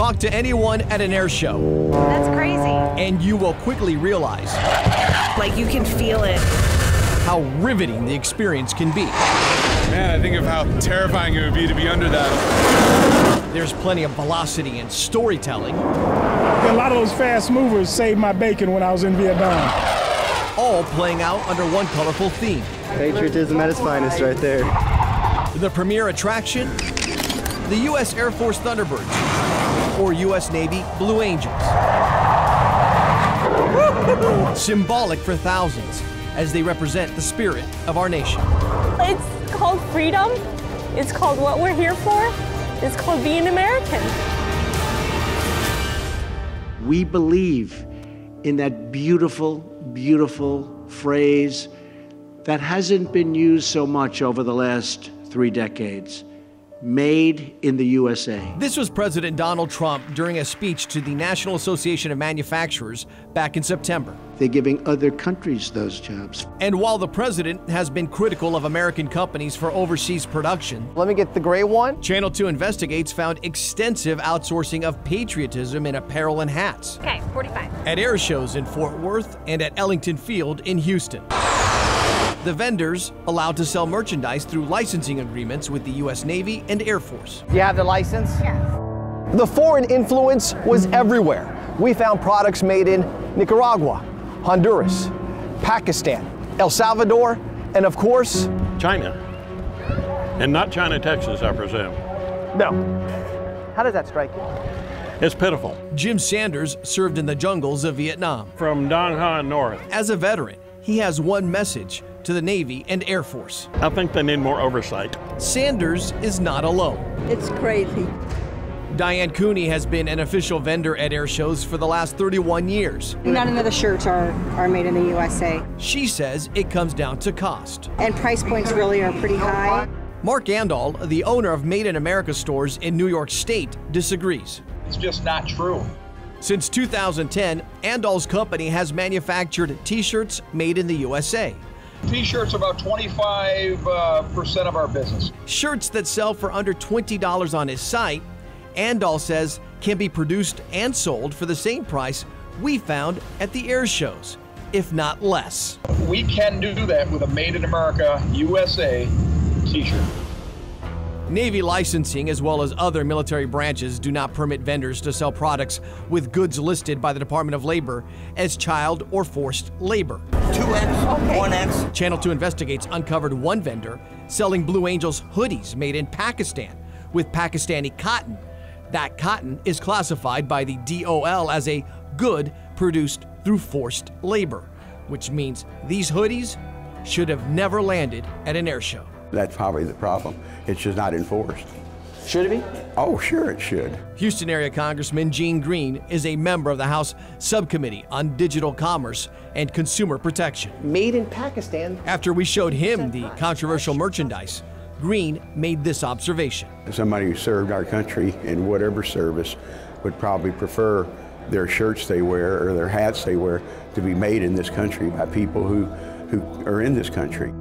Talk to anyone at an air show. That's crazy. And you will quickly realize, like, you can feel it, how riveting the experience can be. Man, I think of how terrifying it would be to be under that. There's plenty of velocity and storytelling. A lot of those fast movers saved my bacon when I was in Vietnam. All playing out under one colorful theme. Patriotism at its finest right there. The premier attraction, the U.S. Air Force Thunderbirds, or U.S. Navy Blue Angels. Symbolic for thousands, as they represent the spirit of our nation. It's called freedom. It's called what we're here for. It's called being American. We believe in that beautiful, beautiful phrase that hasn't been used so much over the last 3 decades. Made in the USA. This was President Donald Trump during a speech to the National Association of Manufacturers back in September. They're giving other countries those jobs. And while the president has been critical of American companies for overseas production, Let me get the gray one. Channel 2 Investigates found extensive outsourcing of patriotism in apparel and hats. Okay, 45. At air shows in Fort Worth and at Ellington Field in Houston. The vendors allowed to sell merchandise through licensing agreements with the U.S. Navy and Air Force. Do you have the license? Yes. The foreign influence was everywhere. We found products made in Nicaragua, Honduras, Pakistan, El Salvador, and of course, China. And not China, Texas, I presume. No. How does that strike you? It's pitiful. Jim Sanders served in the jungles of Vietnam. From Dong Han North. As a veteran, he has one message to the Navy and Air Force. I think they need more oversight. Sanders is not alone. It's crazy. Diane Cooney has been an official vendor at air shows for the last 31 years. None of the shirts are made in the USA. She says it comes down to cost. And price points really are pretty high. Mark Andal, the owner of Made in America stores in New York State, disagrees. It's just not true. Since 2010, Andal's company has manufactured T-shirts made in the USA. T-shirts are about 25% of our business. Shirts that sell for under $20 on his site, Andal says can be produced and sold for the same price we found at the air shows, if not less. We can do that with a Made in America USA T-shirt. Navy licensing, as well as other military branches, do not permit vendors to sell products with goods listed by the Department of Labor as child or forced labor. 2X, 1X. Channel 2 Investigates uncovered one vendor selling Blue Angels hoodies made in Pakistan with Pakistani cotton. That cotton is classified by the DOL as a good produced through forced labor, which means these hoodies should have never landed at an air show. That's probably the problem. It's just not enforced. should it be? Oh, sure it should. Houston area Congressman Gene Green is a member of the House Subcommittee on Digital Commerce and Consumer Protection. Made in Pakistan. After we showed him the controversial merchandise, Green made this observation. Somebody who served our country in whatever service would probably prefer their shirts they wear or their hats they wear to be made in this country by people who are in this country.